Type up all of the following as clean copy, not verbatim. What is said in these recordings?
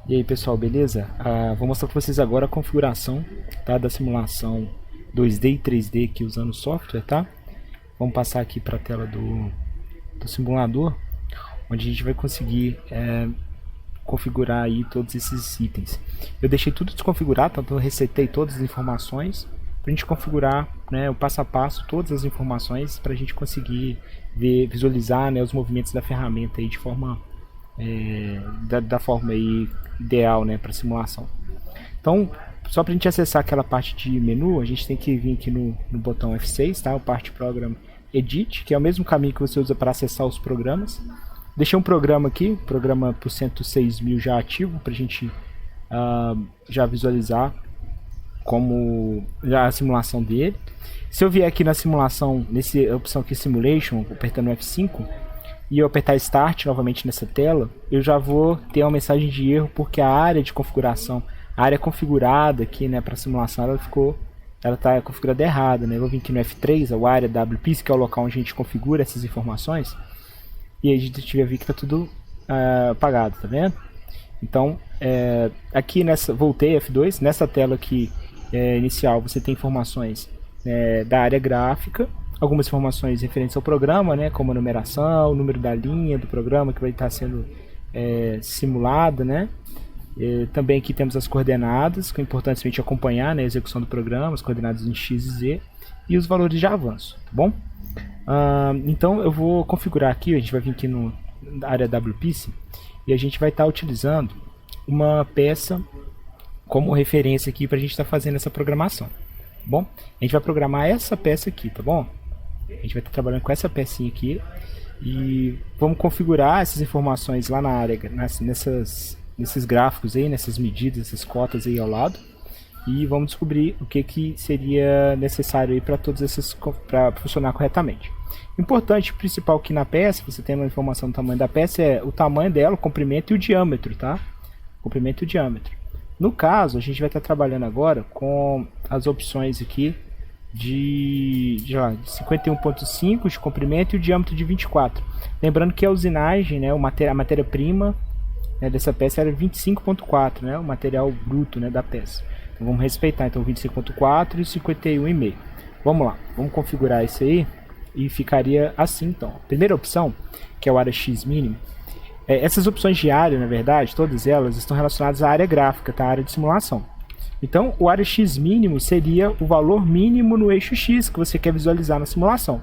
E aí pessoal, beleza? Vou mostrar para vocês agora a configuração, tá, da simulação 2D e 3D aqui usando o software, tá? Vamos passar aqui para a tela do simulador, onde a gente vai conseguir configurar aí todos esses itens. Eu deixei tudo desconfigurado, então eu resetei todas as informações para a gente configurar, né, o passo a passo, todas as informações para a gente conseguir visualizar, né, os movimentos da ferramenta aí de forma da forma aí ideal, né, para simulação. Então, só para a gente acessar aquela parte de menu, a gente tem que vir aqui no botão F6, tá? O Part Program Edit, que é o mesmo caminho que você usa para acessar os programas. Deixei um programa aqui, programa por 106.000 já ativo, para a gente já visualizar como já a simulação dele. Se eu vier aqui na simulação, nessa opção aqui Simulation, apertando F5, e eu apertar Start novamente nessa tela, eu já vou ter uma mensagem de erro, porque a área de configuração, a área configurada aqui, né, para simulação, ela está configurada errada, né? Eu vou vir aqui no F3, o área WPIS, que é o local onde a gente configura essas informações, e aí a gente vai ver que está tudo apagado, tá vendo? Então, aqui voltei F2, nessa tela aqui inicial, você tem informações da área gráfica, algumas informações referentes ao programa, né, como a numeração, o número da linha do programa que vai estar sendo simulada, né. Também aqui temos as coordenadas, que é importante a gente acompanhar, né, a execução do programa, as coordenadas em X e Z, e os valores de avanço, tá bom? Então eu vou configurar aqui, a gente vai vir aqui na área WPIS, e a gente vai estar utilizando uma peça como referência aqui para a gente estar fazendo essa programação, tá bom? A gente vai programar essa peça aqui, tá bom? A gente vai estar trabalhando com essa pecinha aqui e vamos configurar essas informações lá na área, nesses gráficos aí, nessas medidas, essas cotas aí ao lado, e vamos descobrir o que seria necessário aí para todas essas, para funcionar corretamente. Importante, principal aqui na peça, você tem uma informação do tamanho da peça, é o tamanho dela, o comprimento e o diâmetro, tá? Comprimento e o diâmetro. No caso, a gente vai estar trabalhando agora com as opções aqui de 51.5 de comprimento e o diâmetro de 24. Lembrando que a usinagem, né, a matéria-prima, né, dessa peça era 25.4, né, o material bruto, né, da peça. Então vamos respeitar, então 25.4 e 51,5. Vamos lá, vamos configurar isso aí e ficaria assim então. A primeira opção, que é o área X mínimo, essas opções de área, na verdade, todas elas estão relacionadas à área gráfica, tá? A área de simulação. Então, o área X mínimo seria o valor mínimo no eixo X que você quer visualizar na simulação.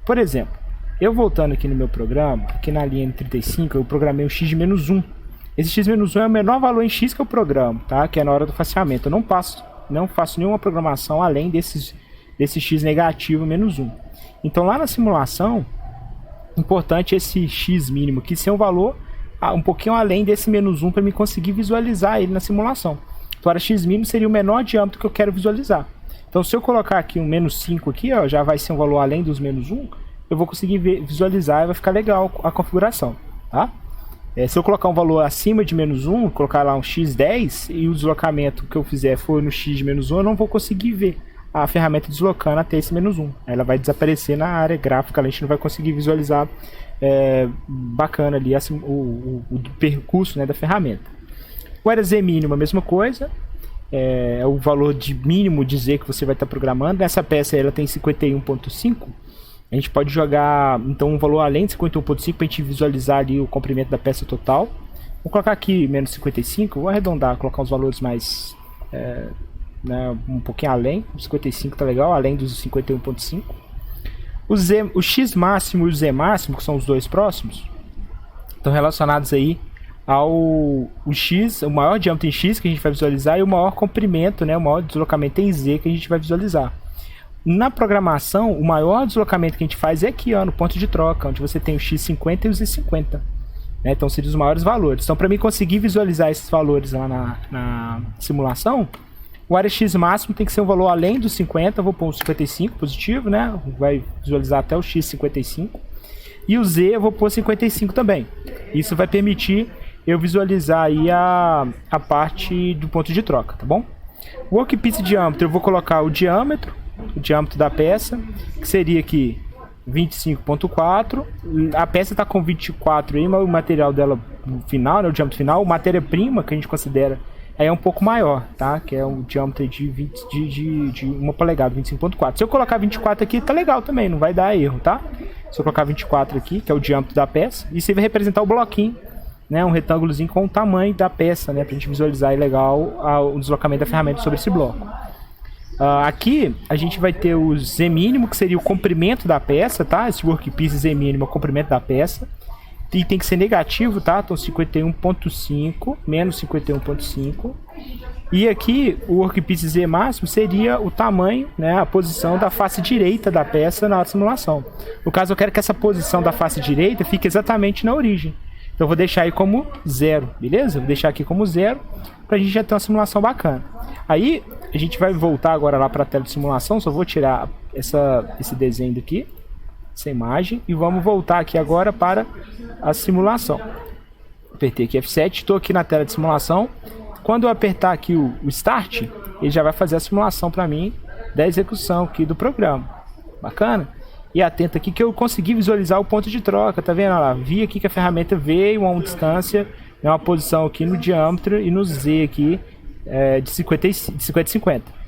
Por exemplo, eu voltando aqui no meu programa, aqui na linha N35, eu programei o X de menos 1. Esse X menos 1 é o menor valor em X que eu programo, tá? Que é na hora do faseamento. Eu não faço nenhuma programação além desse X negativo menos 1. Então, lá na simulação, importante esse X mínimo aqui ser um valor um pouquinho além desse menos 1 para me conseguir visualizar ele na simulação. Então, a X mínimo seria o menor diâmetro que eu quero visualizar. Então, se eu colocar aqui um menos 5 aqui, ó, já vai ser um valor além dos menos 1, eu vou conseguir visualizar e vai ficar legal a configuração, tá? Se eu colocar um valor acima de menos 1, colocar lá um X10 e o deslocamento que eu fizer for no X de menos 1, eu não vou conseguir ver a ferramenta deslocando até esse menos 1. Ela vai desaparecer na área gráfica, a gente não vai conseguir visualizar bacana ali o percurso, né, da ferramenta. O área Z mínimo, a mesma coisa, é o valor de mínimo de Z que você vai estar programando. Essa peça ela tem 51.5, a gente pode jogar então um valor além de 51.5 para a gente visualizar ali o comprimento da peça total. Vou colocar aqui menos 55, vou arredondar, colocar os valores mais né, um pouquinho além. O 55 tá legal, além dos 51.5. O X máximo e o Z máximo, que são os dois próximos, estão relacionados aí ao X, o maior diâmetro em X que a gente vai visualizar, e o maior comprimento, né, o maior deslocamento em Z que a gente vai visualizar. Na programação, o maior deslocamento que a gente faz é aqui, ó, no ponto de troca, onde você tem o X50 e o Z50. Né, então seriam os maiores valores. Então, para mim conseguir visualizar esses valores lá na simulação, o área X máximo tem que ser um valor além dos 50, eu vou pôr um 55 positivo, né, vai visualizar até o X55. E o Z eu vou pôr 55 também. Isso vai permitir eu visualizar aí a parte do ponto de troca, tá bom? O Workpiece diâmetro, eu vou colocar o diâmetro da peça, que seria aqui 25.4. A peça está com 24 aí, mas o material dela final, né, o diâmetro final, matéria-prima que a gente considera aí é um pouco maior, tá? Que é um diâmetro de 1 polegada, 25.4. Se eu colocar 24 aqui, tá legal também, não vai dar erro, tá? Se eu colocar 24 aqui, que é o diâmetro da peça, isso aí vai representar o bloquinho, né? Um retângulozinho com o tamanho da peça, né? Pra gente visualizar aí legal o deslocamento da ferramenta sobre esse bloco. Aqui a gente vai ter o Z mínimo, que seria o comprimento da peça, tá? Esse workpiece Z mínimo é o comprimento da peça. E tem que ser negativo, tá? Então 51.5 menos 51.5. E aqui o workpiece Z máximo seria o tamanho, né? A posição da face direita da peça na simulação. No caso, eu quero que essa posição da face direita fique exatamente na origem. Então eu vou deixar aí como 0, beleza? Vou deixar aqui como 0 pra gente já ter uma simulação bacana. Aí a gente vai voltar agora lá para a tela de simulação. Só vou tirar esse desenho daqui, essa imagem, e vamos voltar aqui agora para a simulação. Apertei aqui F7, estou aqui na tela de simulação. Quando eu apertar aqui o Start, ele já vai fazer a simulação para mim da execução aqui do programa. Bacana? E atenta aqui que eu consegui visualizar o ponto de troca, tá vendo? Olha lá, vi aqui que a ferramenta veio a uma distância, né, uma posição aqui no diâmetro e no Z aqui de 50 e 50.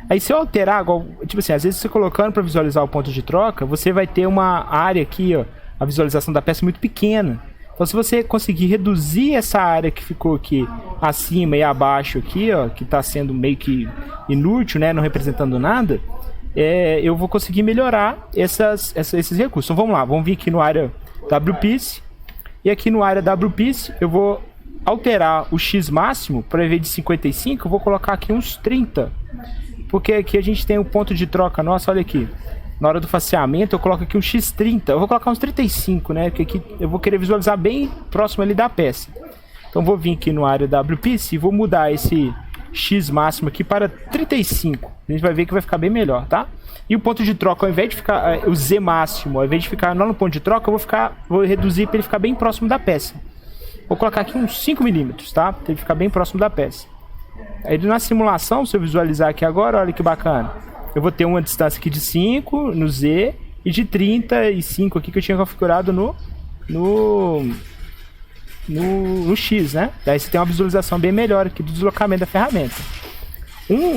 Aí se eu alterar, tipo assim, às vezes você colocando para visualizar o ponto de troca, você vai ter uma área aqui, ó, a visualização da peça muito pequena. Então se você conseguir reduzir essa área que ficou aqui acima e abaixo aqui, ó, que está sendo meio que inútil, né, não representando nada, eu vou conseguir melhorar esses recursos. Então vamos lá, vamos vir aqui no área WPiece, e aqui no área WPiece eu vou alterar o X máximo, para invés de 55, eu vou colocar aqui uns 30. Porque aqui a gente tem um ponto de troca nossa, olha aqui. Na hora do faceamento eu coloco aqui um X30, eu vou colocar uns 35, né? Porque aqui eu vou querer visualizar bem próximo ali da peça. Então vou vir aqui no área WPiece e vou mudar esse X máximo aqui para 35. A gente vai ver que vai ficar bem melhor, tá? E o ponto de troca, ao invés de ficar o Z máximo, ao invés de ficar lá no ponto de troca, eu vou reduzir para ele ficar bem próximo da peça. Vou colocar aqui uns 5 milímetros, tá? Para ele ficar bem próximo da peça. Aí na simulação, se eu visualizar aqui agora, olha que bacana. Eu vou ter uma distância aqui de 5 no Z e de 35 aqui que eu tinha configurado no X, né? Daí você tem uma visualização bem melhor aqui do deslocamento da ferramenta.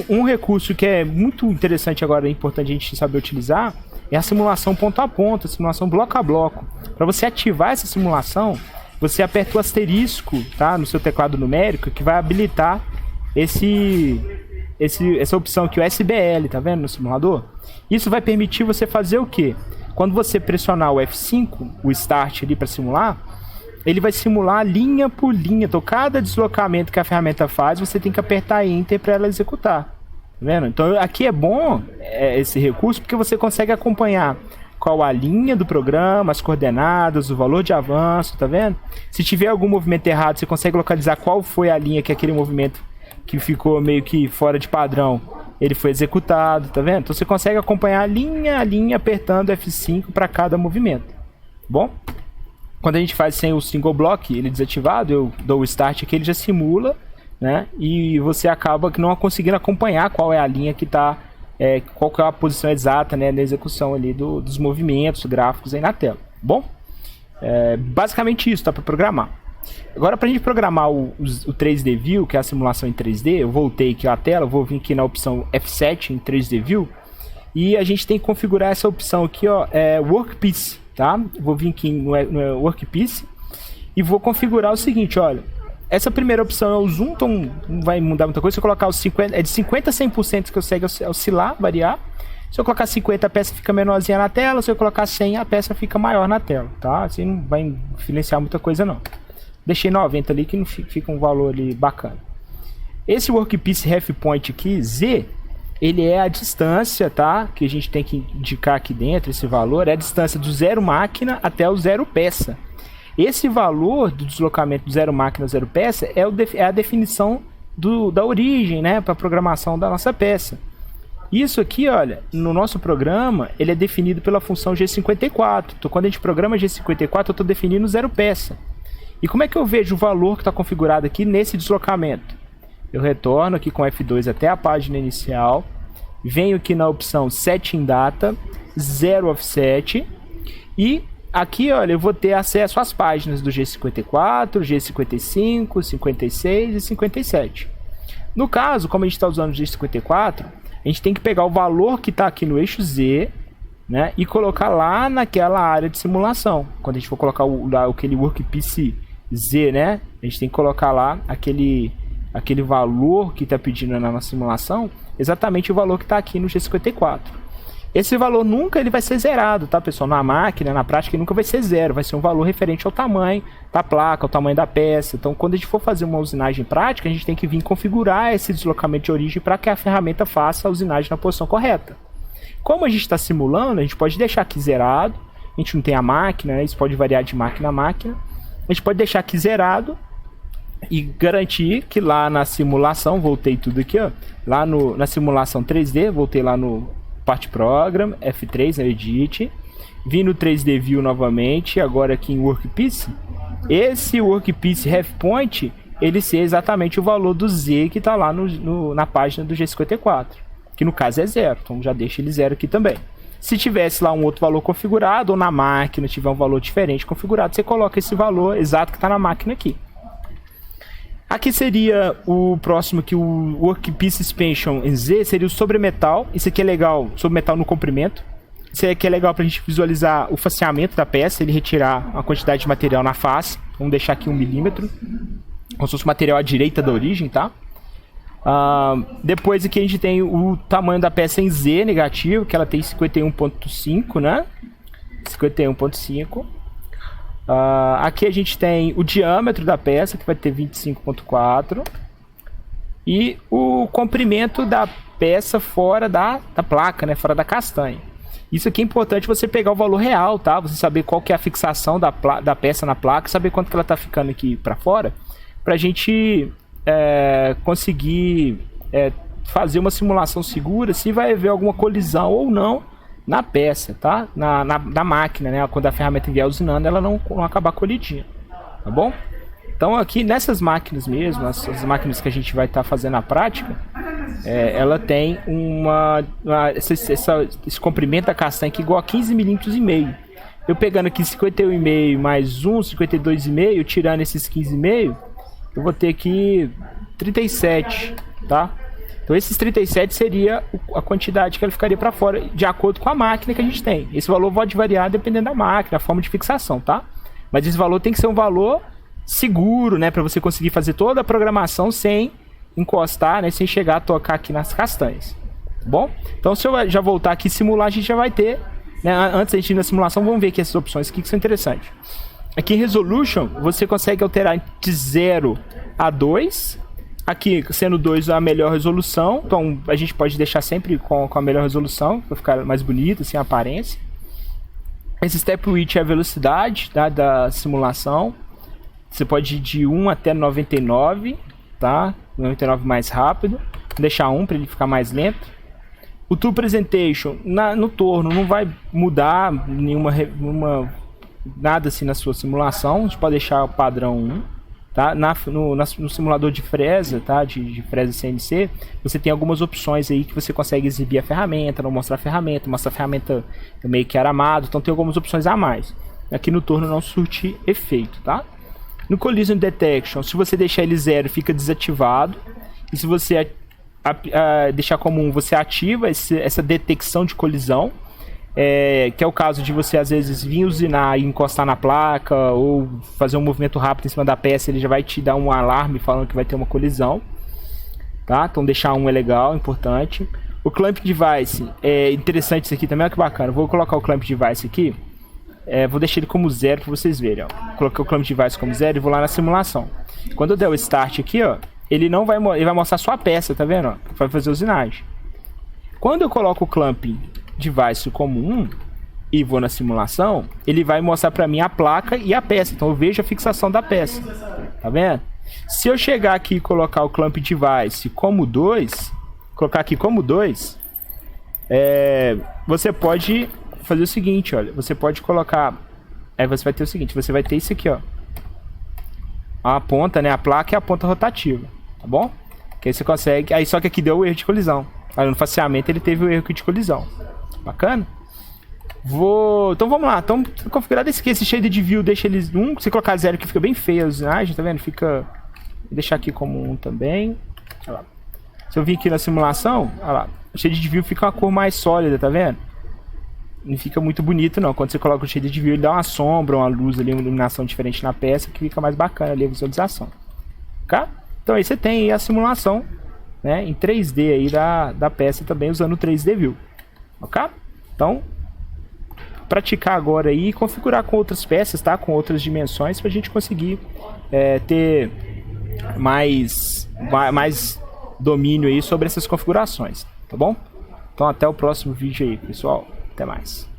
Um recurso que é muito interessante agora, é importante a gente saber utilizar, é a simulação ponto a ponto, a simulação bloco a bloco. Para você ativar essa simulação, você aperta o asterisco, tá, no seu teclado numérico, que vai habilitar essa opção aqui, o SBL, tá vendo, no simulador? Isso vai permitir você fazer o quê? Quando você pressionar o F5, o Start ali para simular, ele vai simular linha por linha. Então, cada deslocamento que a ferramenta faz, você tem que apertar Enter para ela executar. Tá vendo? Então, aqui é bom esse recurso, porque você consegue acompanhar qual a linha do programa, as coordenadas, o valor de avanço, tá vendo? Se tiver algum movimento errado, você consegue localizar qual foi a linha que aquele movimento que ficou meio que fora de padrão, ele foi executado, tá vendo? Então você consegue acompanhar linha a linha apertando F5 para cada movimento. Bom, quando a gente faz sem o single block, ele desativado, eu dou o Start aqui, ele já simula, né? E você acaba não conseguindo acompanhar qual é a linha que está, qual que é a posição exata, né, na execução ali dos movimentos gráficos aí na tela. Bom, basicamente isso, tá, para programar. Agora, para a gente programar o 3D View, que é a simulação em 3D, eu voltei aqui à tela, vou vir aqui na opção F7 em 3D View, e a gente tem que configurar essa opção aqui, ó, Workpiece, tá? Vou vir aqui no Workpiece e vou configurar o seguinte, olha, essa primeira opção é o zoom, então não vai mudar muita coisa. Se eu colocar os 50, de 50 a 100% que consegue oscilar, variar. Se eu colocar 50, a peça fica menorzinha na tela, se eu colocar 100, a peça fica maior na tela, tá? Assim não vai influenciar muita coisa não. Deixei 90 ali que não fica um valor ali bacana. Esse Workpiece Ref Point aqui, Z, ele é a distância, tá? Que a gente tem que indicar aqui dentro, esse valor, é a distância do zero máquina até o zero peça. Esse valor do deslocamento do zero máquina ao zero peça é a definição da origem, né? Para a programação da nossa peça. Isso aqui, olha, no nosso programa, ele é definido pela função G54. Então, quando a gente programa G54, eu estou definindo zero peça. E como é que eu vejo o valor que está configurado aqui nesse deslocamento? Eu retorno aqui com F2 até a página inicial, venho aqui na opção Set in Data, Zero Offset, e aqui, olha, eu vou ter acesso às páginas do G54, G55, 56 e 57. No caso, como a gente está usando o G54, a gente tem que pegar o valor que está aqui no eixo Z, né, e colocar lá naquela área de simulação. Quando a gente for colocar aquele workpiece Z, né, a gente tem que colocar lá aquele valor que está pedindo na nossa simulação, exatamente o valor que está aqui no G54. Esse valor nunca ele vai ser zerado, tá, pessoal? Na máquina, na prática, ele nunca vai ser zero. Vai ser um valor referente ao tamanho da placa, ao tamanho da peça. Então, quando a gente for fazer uma usinagem prática, a gente tem que vir configurar esse deslocamento de origem para que a ferramenta faça a usinagem na posição correta. Como a gente está simulando, a gente pode deixar aqui zerado. A gente não tem a máquina, né? Isso pode variar de máquina a máquina. A gente pode deixar aqui zerado e garantir que lá na simulação, voltei tudo aqui, ó, lá na simulação 3D, voltei lá no Part Program, F3, no Edit, vim no 3D View novamente, agora aqui em Workpiece, esse Workpiece Ref Point, ele ser exatamente o valor do Z que está lá na página do G54, que no caso é zero, então já deixa ele zero aqui também. Se tivesse lá um outro valor configurado, ou na máquina tiver um valor diferente configurado, você coloca esse valor exato que está na máquina aqui. Aqui seria o próximo, que o Workpiece Expansion em Z, seria o sobremetal. Isso aqui é legal, sobremetal no comprimento. Isso aqui é legal para a gente visualizar o faceamento da peça, ele retirar a quantidade de material na face. Vamos deixar aqui 1 milímetro, como se fosse o material à direita da origem, tá? Depois aqui a gente tem o tamanho da peça em Z negativo, que ela tem 51.5, né? 51.5. Aqui a gente tem o diâmetro da peça, que vai ter 25.4. E o comprimento da peça fora da placa, né? Fora da castanha. Isso aqui é importante você pegar o valor real, tá? Você saber qual que é a fixação da peça na placa, saber quanto que ela está ficando aqui para fora, para a gente conseguir fazer uma simulação segura se vai haver alguma colisão ou não na peça, tá? Na máquina, né? Quando a ferramenta vier usinando, ela não acabar colidindo, tá bom? Então aqui nessas máquinas mesmo, as máquinas que a gente vai estar fazendo na prática, ela tem esse comprimento da castanha aqui igual a 15,5 mm. Eu pegando aqui 51,5 mais 52,5, tirando esses 15,5, eu vou ter aqui 37, tá? Então esses 37 seria a quantidade que ele ficaria para fora, de acordo com a máquina que a gente tem. Esse valor pode variar dependendo da máquina, a forma de fixação, tá? Mas esse valor tem que ser um valor seguro, né? Para você conseguir fazer toda a programação sem encostar, né? Sem chegar a tocar aqui nas castanhas. Tá bom? Então se eu já voltar aqui e simular, a gente já vai ter, né? Antes da gente ir na simulação, vamos ver aqui essas opções aqui que são interessantes. Aqui em Resolution, você consegue alterar de 0 a 2. Aqui, sendo 2 a melhor resolução. Então, a gente pode deixar sempre com a melhor resolução, para ficar mais bonito, assim, a aparência. Esse Step Width é a velocidade, tá, da simulação. Você pode ir de 1 até 99, tá? 99 mais rápido. Vou deixar 1 para ele ficar mais lento. O Tool Presentation, no torno, não vai mudar nada assim na sua simulação. A gente pode deixar o padrão 1, tá? No simulador de fresa, tá? De fresa CNC, você tem algumas opções aí que você consegue exibir a ferramenta, não mostrar a ferramenta, mostrar a ferramenta meio que aramado, então tem algumas opções a mais. Aqui no torno não surte efeito, tá? No Collision Detection, se você deixar ele 0, fica desativado, e se você deixar como 1, você ativa essa detecção de colisão. Que é o caso de você às vezes vir usinar e encostar na placa ou fazer um movimento rápido em cima da peça, ele já vai te dar um alarme falando que vai ter uma colisão, tá? Então deixar 1 é legal, importante. O Clamp Device é interessante, isso aqui também, olha que bacana. Vou colocar o Clamp Device aqui, vou deixar ele como 0 para vocês verem, ó. Coloquei o Clamp Device como 0 e vou lá na simulação. Quando eu der o Start aqui, ó, ele vai mostrar só a peça, tá vendo? Ó, vai fazer usinagem. Quando eu coloco o Clamp Device como 1 e vou na simulação, ele vai mostrar para mim a placa e a peça, então eu vejo a fixação da peça, tá vendo? Se eu chegar aqui e colocar o Clamp Device como 2, colocar aqui como 2, você pode fazer o seguinte, olha, você pode colocar, você vai ter o seguinte, você vai ter isso aqui, ó, a ponta, né, a placa e a ponta rotativa, tá bom? Que aí você consegue, aí só que aqui deu o erro de colisão, olha, no faceamento ele teve o erro de colisão. Bacana? Então vamos lá. Então configurado esse shader de view, deixa eles 1. Se colocar 0 que fica bem feio as imagens, tá vendo? Fica... Vou deixar aqui como 1 também. Olha lá. Se eu vir aqui na simulação, olha lá. O shader de view fica uma cor mais sólida, tá vendo? Não fica muito bonito não. Quando você coloca o shader de view, ele dá uma sombra, uma luz ali, uma iluminação diferente na peça, que fica mais bacana ali a visualização. Ok? Então aí você tem aí a simulação, né, em 3D aí da peça também, usando o 3D View. Ok? Então, praticar agora aí e configurar com outras peças, tá? Com outras dimensões, para a gente conseguir ter mais domínio aí sobre essas configurações, tá bom? Então até o próximo vídeo aí, pessoal. Até mais.